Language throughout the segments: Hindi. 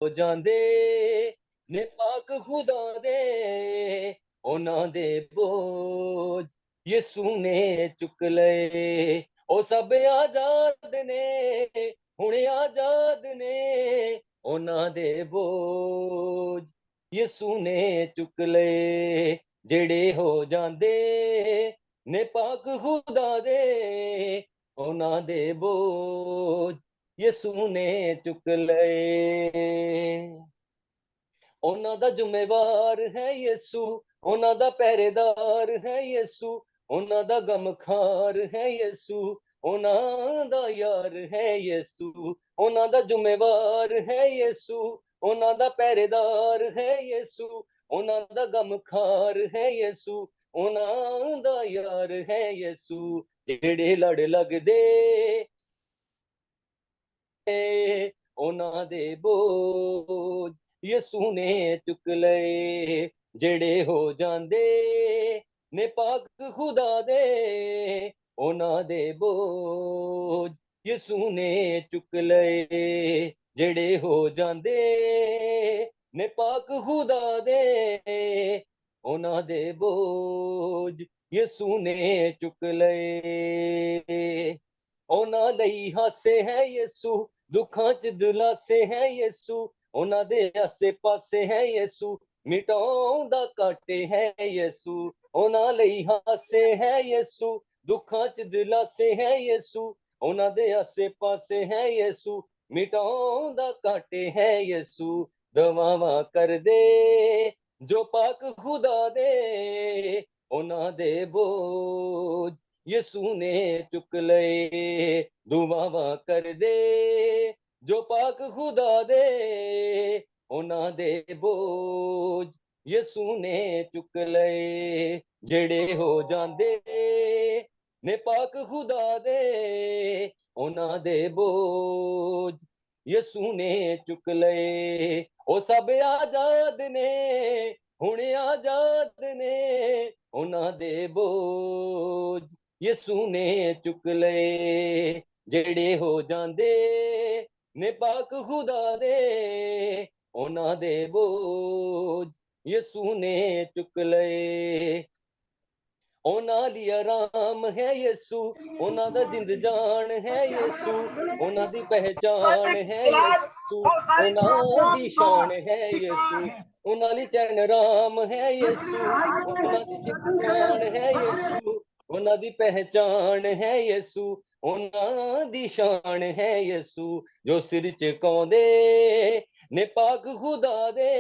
हो जांदे ने पाक खुदा दे उन्हां दे बोझ यसू ने चुक लए ओ सब आजाद ने हुणे आजाद ने उन्हां दे बोझ यसू ने चुक लए जेड़े हो जांदे ने पाक खुदा दे उन्हां दे बोझ यसू ने चुक लए उन्हां दा जुम्मेवार है यसू उन्हां दा पहरेदार है यसू उन्हां दा गमखार है यसू उन्हां दा यार है यसू उन्हां दा जुम्मेवार है यसू उन्हां दा पहरेदार है यसू उन्हां दा गमखार है यसू उन्हां दा यार है यसू जेड़े लड़ लगदे उन्हां दे बोझ यसू ने चुक लए जेड़े हो जांदे ने पाक खुदा दे उन्हां दे बोझ यसू ने चुक लए जेड़े हो जांदे ने पाक खुदा दे उन्हां दे बोझ यसू ने चुक लए उन्हां लई हासे है यसू दुखां च दिलासे है यसू उन्हां दे आसे पासे है यसू मिटाउंदा काटे है यसू उन्हां लई हासे है यसू दुखां च दिलासे है यसू उन्हां दे आसे पासे है यसू मिटाउंदा काटे है यसू दवावां कर दे जो पाक खुदा दे उन्हां दे बोझ यसू ने चुक लए दुआवां कर दे जो पाक खुदा दे उन्हां दे बोझ यसू ने चुक लए जेड़े हो जांदे ने पाक खुदा दे उन्हां दे बोझ यसू ने चुक लए ओ सब आजाद ने हुणे आजाद ने उन्हां दे बोझ यसू ने चुक लए जेड़े हो जांदे ने पाक खुदा दे उन्हां दे बोझ यसू ने चुक लए उन्हां ली आराम है यसू उन्हां दा जिंद जान है यसू उन्हां दी पहचान है यसू उन्हां दी शान है यसू उन्हां ली चैन राम है यसू उन्हां दी जिंद जान है यसू उन्हां दी पहचान है यसू उन्हां दी शान है यसू जो सिर झुकाउंदे ने पाक खुदा दे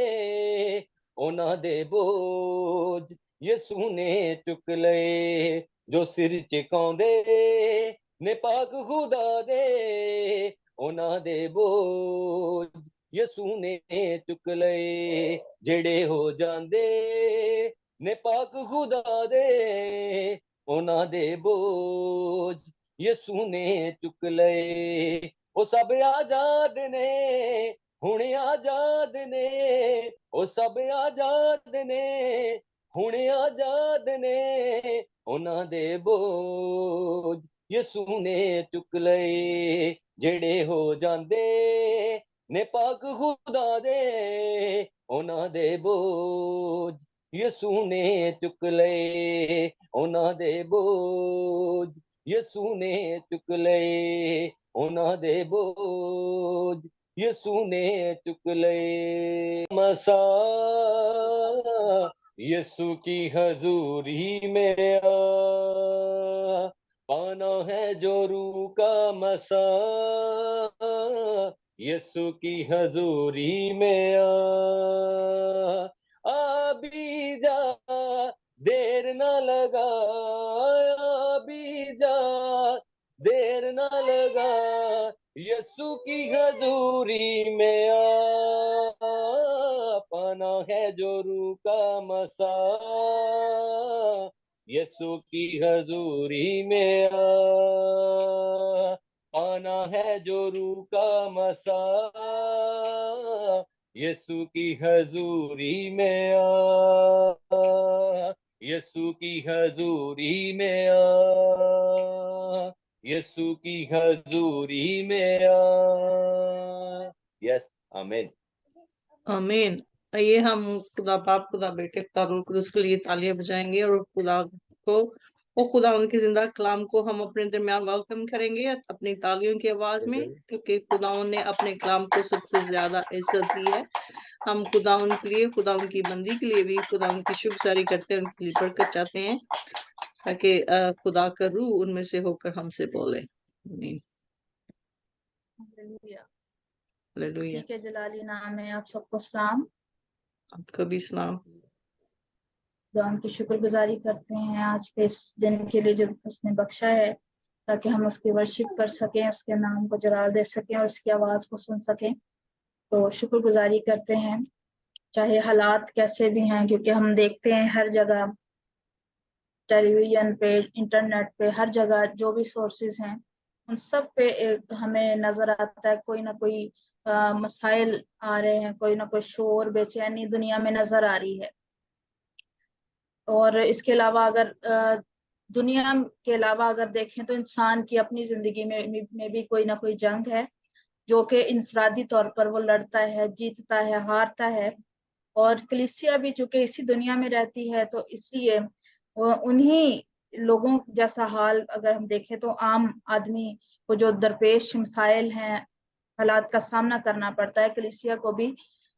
उन्हां दे बोझ यसू ने चुक लए जो सिर झुकाउंदे ने पाक खुदा दे उन्हां दे बोझ यसू ने चुक लए जेड़े हो जांदे ने पाक खुदा दे उन्हां दे बोझ यसू ने चुक लए ओ सब आजाद ने हुणे आजाद ने ओ सब आजाद ने हुणे आजाद ने उन्हां दे बोझ यसू ने चुक लए जेड़े हो जांदे ने पाक खुदा दे उन्हां दे बोझ यसू ने चुक लए उन्हां दे बोझ यसू ने चुक लए उन्हां दे बोझ यसू ने चुक लए मसा यसू की हजूरी में आ पाना है जो रूह का मसा यसू की हजूरी में आ भी जा देर न लगा भी जा देर न लगा यसू की हजूरी में पाना है जो रूह का मसा यसू की हजूरी में पाना है जो रूह का मसा यसू की हजूरी में यसू की हजूरी में यसू की हजूरी में यस आमीन। आमीन। आइए हम खुदा बाप, खुदा बेटे, खुदा रूह कुदस के लिए तालियां बजाएंगे और खुदा को, वो खुदा उनके जिंदा कलाम को हम अपने दरमियान वेलकम करेंगे अपनी तालियों की आवाज में, क्योंकि खुदा ने अपने कलाम को सबसे ज्यादा इज्जत दी है। हम खुदा उनके लिए, खुदा उनकी बंदी के लिए भी खुदा उनकी शुक्रगुजारी करते हैं, उनके लिए बरकत चाहते हैं, ताकि खुदा का रूह उनमें से होकर हमसे बोले। आमीन। हालेलुया। हालेलुया। मसीह के जलाली नाम में आप सबको सलाम। आपका भी सलाम। खुदा की शुक्रगुजारी करते हैं आज के इस दिन के लिए जो उसने बख्शा है, ताकि हम उसकी वर्शिप कर सकें, उसके नाम को जलाल दे सकें और उसकी आवाज को सुन सकें। तो शुक्रगुजारी करते हैं, चाहे हालात कैसे भी हैं, क्योंकि हम देखते हैं हर जगह, टेलीविजन पे, इंटरनेट पे, हर जगह जो भी सोर्सेज हैं उन सब पे हमें नजर आता है कोई ना कोई मसाइल आ रहे हैं, कोई ना कोई शोर, बेचैनी दुनिया में नजर आ रही है। और इसके अलावा अगर दुनिया के अलावा अगर देखें तो इंसान की अपनी जिंदगी में भी कोई ना कोई जंग है, जो कि इनफरादी तौर पर वो लड़ता है, जीतता है, हारता है। और कलीसिया भी चूंकि इसी दुनिया में रहती है, तो इसलिए उन्हीं लोगों जैसा हाल अगर हम देखें तो आम आदमी को जो दरपेश मसाइल हैं, हालात का सामना करना पड़ता है, कलीसिया को भी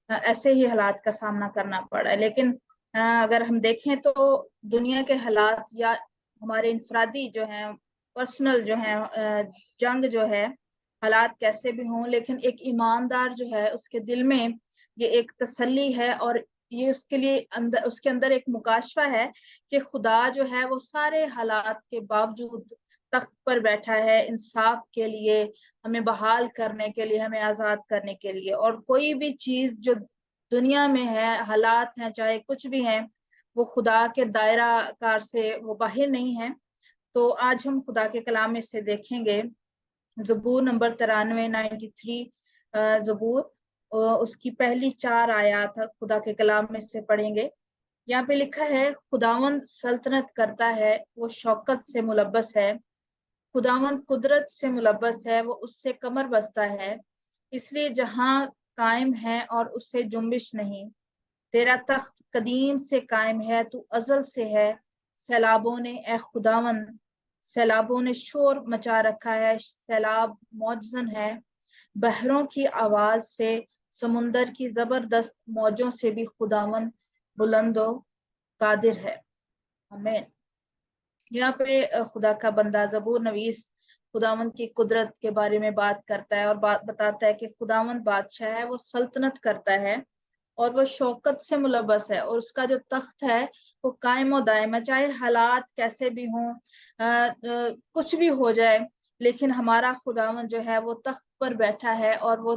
ऐसे ही हालात का सामना करना पड़ा है। लेकिन अगर हम देखें तो दुनिया के हालात या हमारे इनफरादी जो है, पर्सनल जो है जंग जो है, हालात कैसे भी हों, लेकिन एक ईमानदार जो है उसके दिल में ये एक तसल्ली है, और ये उसके लिए अंदर, उसके अंदर एक मुकाशफा है कि खुदा जो है वो सारे हालात के बावजूद तख्त पर बैठा है, इंसाफ के लिए, हमें बहाल करने के लिए, हमें आजाद करने के लिए। और कोई भी चीज जो दुनिया में है, हालात हैं चाहे कुछ भी हैं, वो खुदा के दायरा कार से वो बाहर नहीं है। तो आज हम खुदा के कलाम में से देखेंगे ज़बूर नंबर 93 ज़बूर, उसकी पहली 4 आयत खुदा के कलाम में से पढ़ेंगे। यहाँ पे लिखा है, खुदावंद सल्तनत करता है, वो शौकत से मुलब्बस है, खुदावंद कुदरत से मुलब्बस है, वो उससे कमर बस्ता है, इसलिए जहां कायम है और उससे जुम्बिश नहीं। तेरा तख्त कदीम से कायम है, तू अजल से है। सैलाबों ने, ए खुदावंद, सैलाबों ने शोर मचा रखा है, सैलाब मौजन है। बहरों की आवाज से, समुंदर की जबरदस्त मौजों से भी खुदावंद बुलंदो कादिर है। आमीन। यहाँ पे खुदा का बंदा ज़बूर नवीस खुदावंद की कुदरत के बारे में बात करता है और बात बताता है कि खुदावंद बादशाह है, वो सल्तनत करता है और वो शौकत से मुलब्बस है, और उसका जो तख्त है वो कायम और दायम है, चाहे हालात कैसे भी हों, कुछ भी हो जाए, लेकिन हमारा खुदावंद जो है वो तख्त पर बैठा है, और वो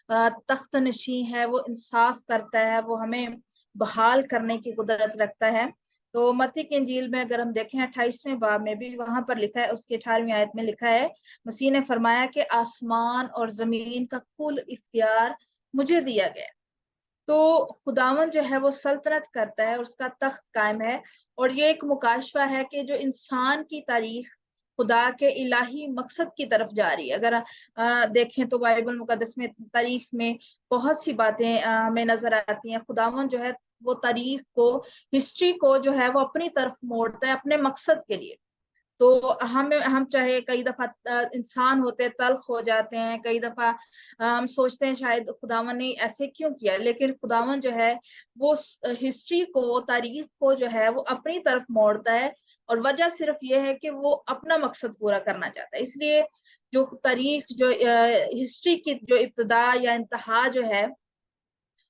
तख्त नशी है, वो इंसाफ करता है, वो हमें बहाल करने की कुदरत रखता है। तो मत्ती की इंजील में अगर हम देखें 28वें बाब में भी वहां पर लिखा है, उसके 18वीं आयत में लिखा है, मसीह ने फरमाया कि आसमान और जमीन का कुल इख्तियार मुझे दिया गया। तो खुदावन जो है वो सल्तनत करता है और उसका तख्त कायम है। और ये एक मुकाशफा है कि जो इंसान की तारीख खुदा के इलाही मकसद की तरफ जा रही है। अगर देखें तो बाइबल मुकद्दस में तारीख में बहुत सी बातें हमें नजर आती हैं। खुदावन जो है वो तारीख को, हिस्ट्री को जो है वो अपनी तरफ मोड़ता है, अपने मकसद के लिए। तो हम चाहे कई दफा इंसान होते तल्ख हो जाते हैं, कई दफा हम सोचते हैं शायद खुदावन ने ऐसे क्यों किया, लेकिन खुदावन जो है वो हिस्ट्री को, तारीख को जो है वो अपनी तरफ मोड़ता है, और वजह सिर्फ ये है कि वो अपना मकसद पूरा करना चाहता है। इसलिए जो तारीख, जो हिस्ट्री की जो इब्तदा या इंतहा जो है,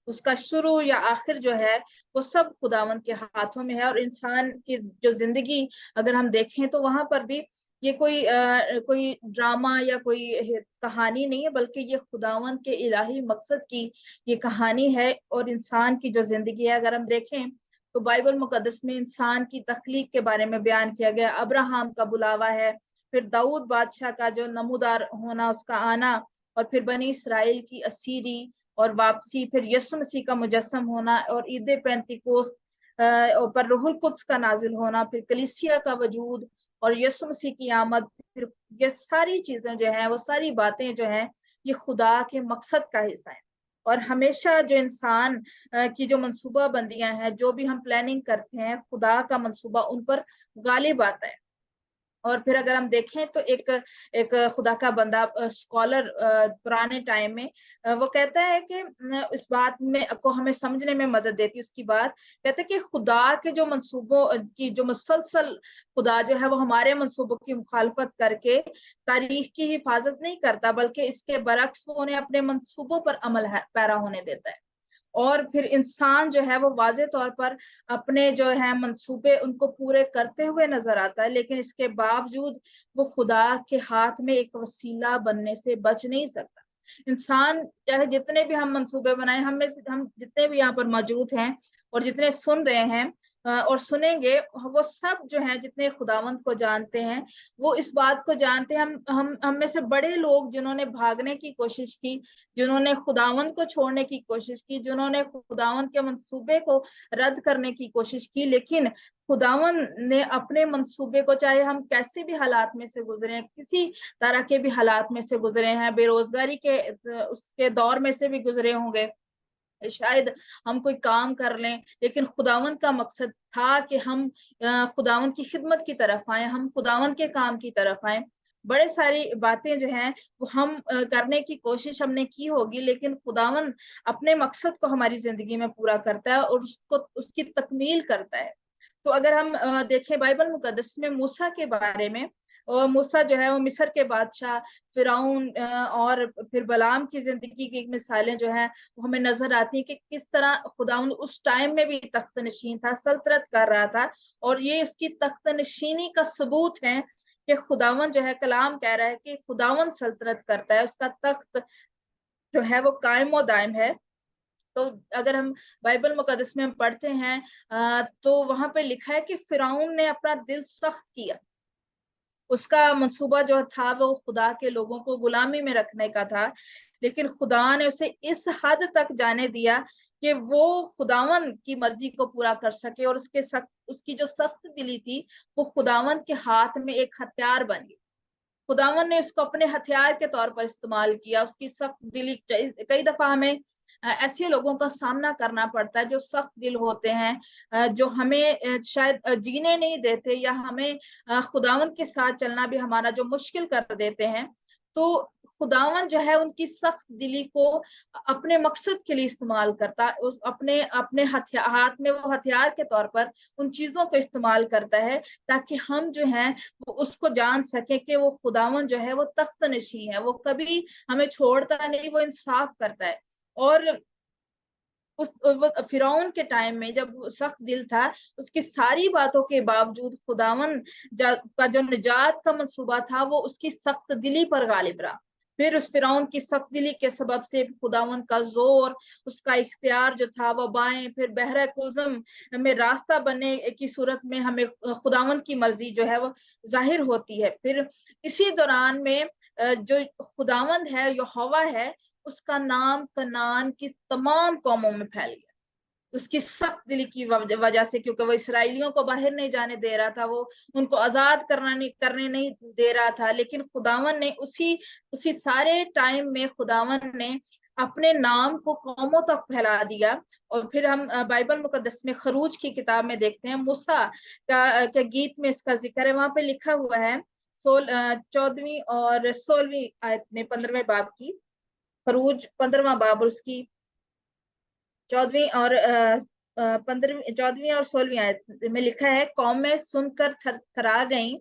उसका शुरू या आखिर जो है वो सब खुदावंद के हाथों में है। और इंसान की जो जिंदगी अगर हम देखें तो वहां पर भी ये कोई ड्रामा या कोई कहानी नहीं है, बल्कि ये खुदावंद के इलाही मकसद की ये कहानी है। और इंसान की जो जिंदगी है अगर हम देखें तो बाइबल मुकद्दस में इंसान की तख्लीक के बारे में बयान किया गया। अब्राहम का बुलावा है, फिर दाऊद बादशाह का जो नमूदार होना, उसका आना, और फिर बनी इसराइल की असीरी और वापसी, फिर यसु मसीह का मुजस्सम होना, और ईद पेंतिकोस्त पर रूहुल कुद्स का नाजिल होना, फिर कलीसिया का वजूद और यसु मसीह की आमद। फिर ये सारी चीजें जो हैं, वो सारी बातें जो हैं, ये खुदा के मकसद का हिस्सा है। और हमेशा जो इंसान की जो मंसूबा बंदियां हैं, जो भी हम प्लानिंग करते हैं, खुदा का मंसूबा उन पर गालिब आता है। और फिर अगर हम देखें तो एक एक खुदा का बंदा स्कॉलर पुराने टाइम में वो कहता है कि इस बात में को हमें समझने में मदद देती है उसकी बात। कहते हैं कि खुदा के जो मंसूबों की जो मुसलसल खुदा जो है वो हमारे मंसूबों की मुखालफत करके तारीख की हिफाजत नहीं करता, बल्कि इसके बरक्स वो उन्हें अपने मंसूबों पर अमल पैरा होने देता है। और फिर इंसान जो है वो वाज़े तौर पर अपने जो है मंसूबे उनको पूरे करते हुए नजर आता है, लेकिन इसके बावजूद वो खुदा के हाथ में एक वसीला बनने से बच नहीं सकता। इंसान चाहे जितने भी हम मंसूबे बनाए, हम जितने भी यहाँ पर मौजूद हैं और जितने सुन रहे हैं और सुनेंगे, वो सब जो हैं जितने खुदावंद को जानते हैं, वो इस बात को जानते हैं। हम में से बड़े लोग जिन्होंने भागने की कोशिश की, जिन्होंने खुदावंद को छोड़ने की कोशिश की, जिन्होंने खुदावंद के मंसूबे को रद्द करने की कोशिश की, लेकिन खुदावंद ने अपने मंसूबे को, चाहे हम कैसे भी हालात में से गुजरे हैं, किसी तरह के भी हालात में से गुजरे हैं, बेरोजगारी के उसके दौर में से भी गुजरे होंगे, शायद हम कोई काम कर लें, लेकिन खुदावंद का मकसद था कि हम खुदावंद की खिदमत की तरफ आए, हम खुदावंद के काम की तरफ आए। बड़े सारी बातें जो हैं वो हम करने की कोशिश हमने की होगी, लेकिन खुदावंद अपने मकसद को हमारी जिंदगी में पूरा करता है और उसको उसकी तकमील करता है। तो अगर हम देखें बाइबल मुकद्दस में मूसा के बारे में, और मूसा जो है वो मिस्र के बादशाह फिरौन और फिर बलाम की जिंदगी की मिसालें जो हैं वो हमें नजर आती हैं कि किस तरह खुदावंद उस टाइम में भी तख्त नशीन था, सल्तनत कर रहा था। और ये उसकी तख्त नशीनी का सबूत है कि खुदावंद जो है, कलाम कह रहा है कि खुदावंद सल्तनत करता है, उसका तख्त जो है वो कायम व दायम है। तो अगर हम बाइबल मुकद्दस में हम पढ़ते हैं तो वहां पे लिखा है कि फिरौन ने अपना दिल सख्त किया, उसका मंसूबा जो था वो खुदा के लोगों को गुलामी में रखने का था, लेकिन खुदा ने उसे इस हद तक जाने दिया कि वो खुदावन की मर्जी को पूरा कर सके, और उसकी जो सख्त दिली थी वो खुदावन के हाथ में एक हथियार बन गई। खुदावन ने इसको अपने हथियार के तौर पर इस्तेमाल किया। उसकी सख्त दिली, कई दफा हमें ऐसे लोगों का सामना करना पड़ता है जो सख्त दिल होते हैं, जो हमें शायद जीने नहीं देते, या हमें खुदावन के साथ चलना भी हमारा जो मुश्किल कर देते हैं। तो खुदावन जो है उनकी सख्त दिली को अपने मकसद के लिए इस्तेमाल करता, उस अपने अपने हाथ में वो हथियार के तौर पर उन चीजों को इस्तेमाल करता है, ताकि हम जो हैं वो उसको जान सके कि वो खुदावन जो है वो तख्त नशी है, वो कभी हमें छोड़ता नहीं, वो इंसाफ करता है। और उस फिरौन के टाइम में जब सख्त दिल था, उसकी सारी बातों के बावजूद खुदावन का जो निजात का मंसूबा था वो उसकी सख्त दिली पर गालिब रहा। फिर उस फिरौन की सख्त दिली के सबब से खुदावन का जोर, उसका इख्तियार जो था वो बाएं फिर बहरा कुल्ज़म में रास्ता बनने की सूरत में हमें खुदावन की मर्जी जो है वो जाहिर होती है। फिर इसी दौरान में जो खुदावंद है, यहोवा है, उसका नाम कनान की तमाम कौमों में फैल गया, उसकी सख्त दिली की वजह से, क्योंकि वो इसराइलियों को बाहर नहीं जाने दे रहा था, वो उनको आजाद करने नहीं दे रहा था। लेकिन खुदावन ने उसी सारे टाइम में खुदावन ने अपने नाम को कौमों तक फैला दिया। और फिर हम बाइबल मुकद्दस में खरूज की किताब में देखते हैं, मूसा का गीत में इसका जिक्र है। वहां पे लिखा हुआ है 14वीं और 16वीं आयत में, 15वें बाब की, खरूज 15वां बाब और उसकी 14वीं और 16वीं आयत में लिखा है, कौमें सुनकर थरा गईं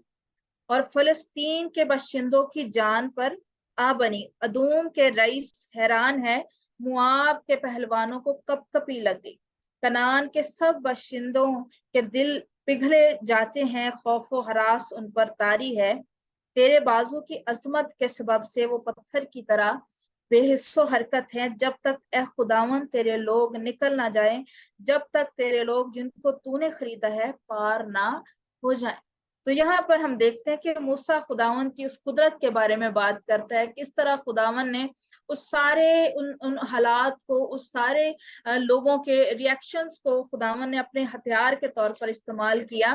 और फलस्तीन के बाशिंदों की जान पर आ बनी। अदूम के रईस हैरान है, मुआब के पहलवानों को कपकपी लग गई। कनान के सब बाशिंदों के दिल पिघले जाते हैं, खौफो हरास उन पर तारी है। तेरे बाजू की अजमत के सबब से वो पत्थर की तरह बेहिस्सो हरकत है। जब तक ए खुदावन तेरे लोग निकल ना जाए, जब तक तेरे लोग जिनको तूने खरीदा है पार ना हो जाए। तो यहाँ पर हम देखते हैं कि मूसा खुदावन की उस कुदरत के बारे में बात करता है, किस तरह खुदावन ने उस सारे उन हालात को, उस सारे लोगों के रिएक्शंस को खुदावन ने अपने हथियार के तौर पर इस्तेमाल किया।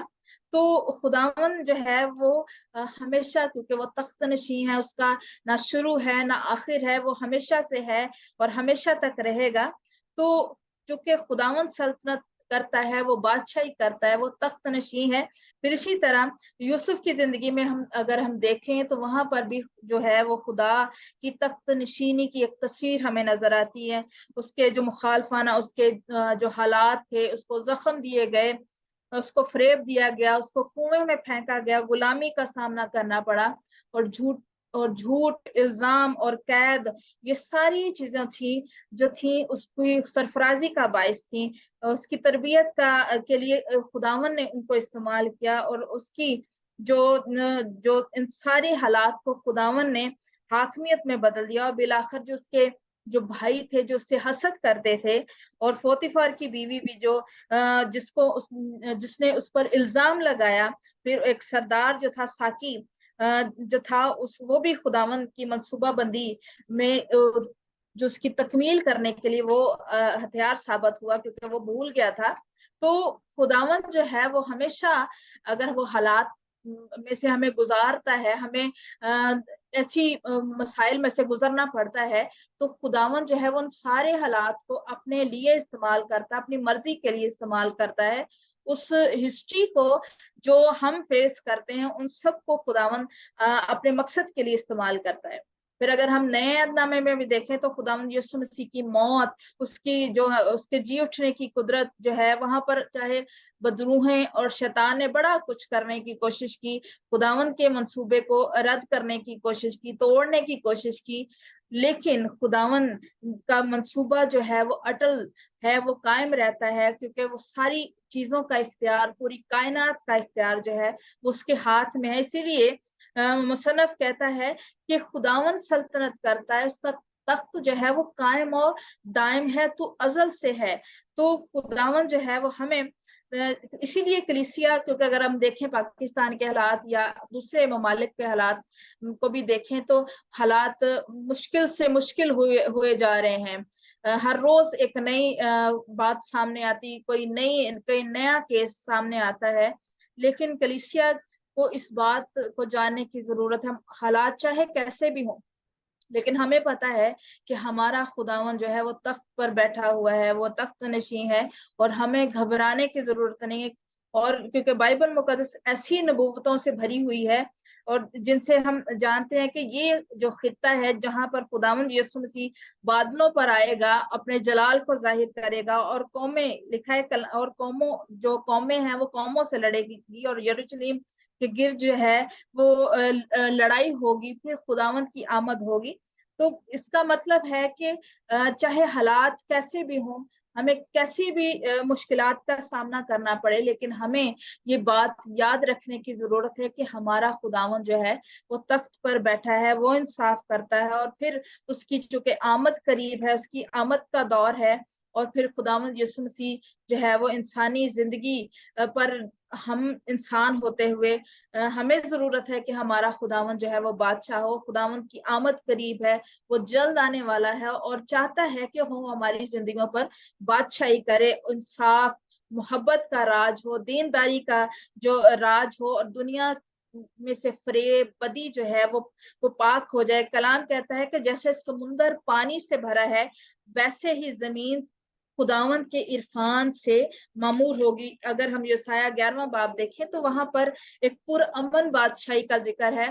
तो खुदावन जो है वो हमेशा, क्योंकि वो तख्त नशीं है, उसका ना शुरू है ना आखिर है, वो हमेशा से है और हमेशा तक रहेगा। तो चूंकि खुदावन सल्तनत करता है, वो बादशाही करता है, वो तख्त नशीं है। फिर इसी तरह यूसुफ की जिंदगी में हम देखें तो वहां पर भी जो है वो खुदा की तख्त नशीनी की एक तस्वीर हमें नजर आती है। उसके जो मुखालफाना उसके जो हालात थे, उसको जख्म दिए गए, उसको फरेब दिया गया, उसको कुएं में फेंका गया, गुलामी का सामना करना पड़ा, और झूठ इल्जाम और कैद, ये सारी चीजें थी जो थी उसकी सरफराजी का बायस थी। उसकी तरबियत के लिए खुदावन ने उनको इस्तेमाल किया, और उसकी जो इन सारे हालात को खुदावन ने हाकमियत में बदल दिया। और बिलाखिर जो उसके जो भाई थे, जो उससे हसद करते थे, और फोतिफार की बीवी भी जो जिसने उस पर इल्जाम लगाया, फिर एक सरदार जो था साकी जो था, वो भी खुदावन की मंसूबाबंदी में जो उसकी तकमील करने के लिए वो हथियार साबित हुआ, क्योंकि वो भूल गया था। तो खुदावन जो है वो हमेशा, अगर वो हालात में से हमें गुजारता है, हमें ऐसी मसाइल में से गुजरना पड़ता है, तो खुदावन जो है वो उन सारे हालात को अपने लिए इस्तेमाल करता है, अपनी मर्जी के लिए इस्तेमाल करता है। उस हिस्ट्री को जो हम फेस करते हैं, उन सब को खुदावन अपने मकसद के लिए इस्तेमाल करता है। फिर अगर हम नए अहदनामे में भी देखें तो खुदावन यीशु मसीह की मौत, उसकी जो उसके जी उठने की कुदरत जो है, वहां पर चाहे बदरूहें और शैतान ने बड़ा कुछ करने की कोशिश की, खुदावन के मंसूबे को रद्द करने की कोशिश की, तोड़ने की कोशिश की, लेकिन खुदावन का मंसूबा जो है वो अटल है, वो कायम रहता है, क्योंकि वो सारी चीजों का इख्तियार, पूरी कायनात का इख्तियार जो है वो उसके हाथ में है। इसीलिए मुसन्नफ कहता है कि खुदावन सल्तनत करता है, उसका तख्त जो है वो कायम और दायम है, तो अजल से है। तो खुदावन जो है वो हमें इसीलिए कलीसिया, क्योंकि अगर हम देखें पाकिस्तान के हालात या दूसरे ममालिक के हालात को भी देखें, तो हालात मुश्किल से मुश्किल हुए हुए जा रहे हैं। हर रोज एक नई बात सामने आती, कोई नया केस सामने आता है। लेकिन कलीसिया को इस बात को जानने की जरूरत है, हालात चाहे कैसे भी हों, लेकिन हमें पता है कि हमारा खुदावन जो है वो तख्त पर बैठा हुआ है, वो तख्त नशीं है, और हमें घबराने की जरूरत नहीं है। और क्योंकि बाइबल मुकद्दस ऐसी नबूवतों से भरी हुई है, और जिनसे हम जानते हैं कि ये जो खित्ता है जहां पर खुदावंद यीशु मसीह बादलों पर आएगा, अपने जलाल को जाहिर करेगा, और कौमें, लिखा है और कौमों, जो कौमें हैं वो कौमों से लड़ेगी, और यरूशलेम के गिर्द जो है वो लड़ाई होगी, फिर खुदावंद की आमद होगी। तो इसका मतलब है कि चाहे हालात कैसे भी हों, हमें कैसी भी मुश्किलात का सामना करना पड़े, लेकिन हमें ये बात याद रखने की जरूरत है कि हमारा खुदावन जो है वो तख्त पर बैठा है, वो इंसाफ करता है, और फिर उसकी चूंकि आमद करीब है, उसकी आमद का दौर है, और फिर खुदावन यीशु मसीह जो है वो इंसानी जिंदगी पर, हम इंसान होते हुए हमें जरूरत है कि हमारा खुदावन जो है वो बादशाह हो। खुदावन की आमद करीब है, वो जल्द आने वाला है, और चाहता है कि वो हमारी जिंदगियों पर बादशाही करे, इंसाफ, मोहब्बत का राज हो, दीनदारी का जो राज हो, और दुनिया में से फरेब, बदी जो है वो पाक हो जाए। कलाम कहता है कि जैसे समुंदर पानी से भरा है, वैसे ही जमीन खुदावंद के इरफान से मामूर होगी। अगर हम यसाया 11वां बाब देखें तो वहां पर एक पुरअमन बादशाही का जिक्र है।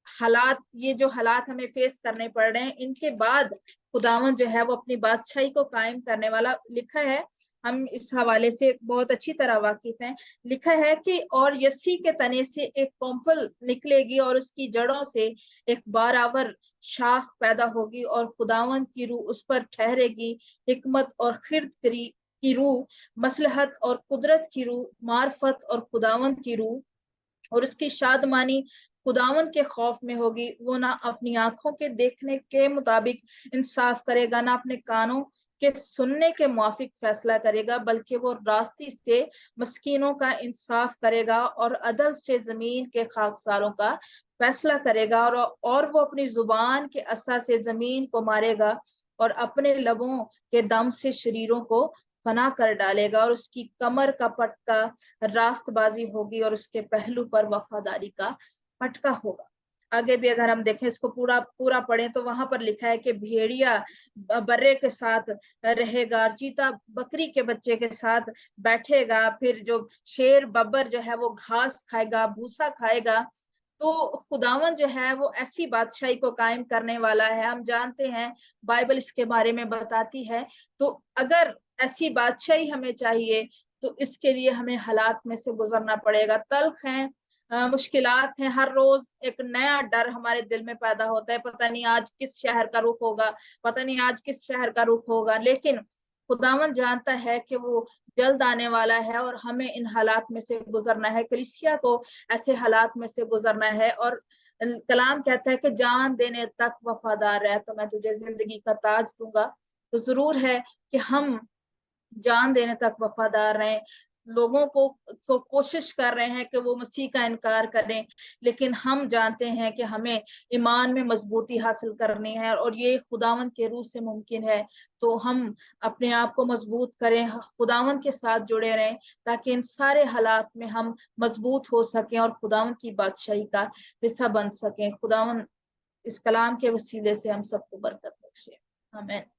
हालात, ये जो हालात हमें फेस करने पड़ रहे हैं, इनके बाद खुदावंद जो है वो अपनी बादशाही को कायम करने वाला, लिखा है, हम इस हवाले से बहुत अच्छी तरह वाकिफ हैं। लिखा है कि और यसी के तने से एक कोंपल निकलेगी, और उसकी जड़ों से एक बारावर शाख पैदा होगी, और खुदावंद की रूह उस पर ठहरेगी, हिकमत और खिरत की रूह, मसलहत और कुदरत की रूह, मार्फत और खुदावंद की रूह, और उसकी शादमानी खुदावन के खौफ में होगी। वो ना अपनी आंखों के देखने के मुताबिक इंसाफ करेगा, ना अपने कानों के सुनने के मुआफिक फैसला करेगा, बल्कि वो रास्ती से मस्कीनों का इंसाफ करेगा, और अदल से जमीन के खाकसारों का फैसला करेगा और वो अपनी जुबान के अस्सा से जमीन को मारेगा और अपने लबों के दम से शरीरों को फना कर डालेगा और उसकी कमर का पटका रास्तबाजी होगी और उसके पहलू पर वफादारी का पटका होगा। आगे भी अगर हम देखें इसको पूरा पूरा पढ़ें तो वहां पर लिखा है कि भेड़िया बर्रे के साथ रहेगा, चीता बकरी के बच्चे के साथ बैठेगा, फिर जो शेर बब्बर जो है वो घास खाएगा, भूसा खाएगा। तो खुदावन जो है वो ऐसी बादशाही को कायम करने वाला है, हम जानते हैं, बाइबल इसके बारे में बताती है। तो अगर ऐसी बादशाही हमें चाहिए तो इसके लिए हमें हालात में से गुजरना पड़ेगा। तल्ख हैं, मुश्किलात हैं, हर रोज एक नया डर हमारे दिल में पैदा होता है, पता नहीं आज किस शहर का रुख होगा, पता नहीं आज किस शहर का रुख होगा, लेकिन खुदावन जानता है कि वो जल्द आने वाला है और हमें इन हालात में से गुजरना है, कलीसिया को ऐसे हालात में से गुजरना है। और कलाम कहता है कि जान देने तक वफादार है तो मैं तुझे जिंदगी का ताज दूंगा। तो जरूर है कि हम जान देने तक वफादार रहें। लोगों को तो कोशिश कर रहे हैं कि वो मसीह का इनकार करें, लेकिन हम जानते हैं कि हमें ईमान में मजबूती हासिल करनी है और ये खुदावन के रूह से मुमकिन है। तो हम अपने आप को मजबूत करें, खुदावन के साथ जुड़े रहें, ताकि इन सारे हालात में हम मजबूत हो सकें और खुदावन की बादशाही का हिस्सा बन सकें। खुदावन इस कलाम के वसीले से हम सबको बरकत बख्शे। आमीन।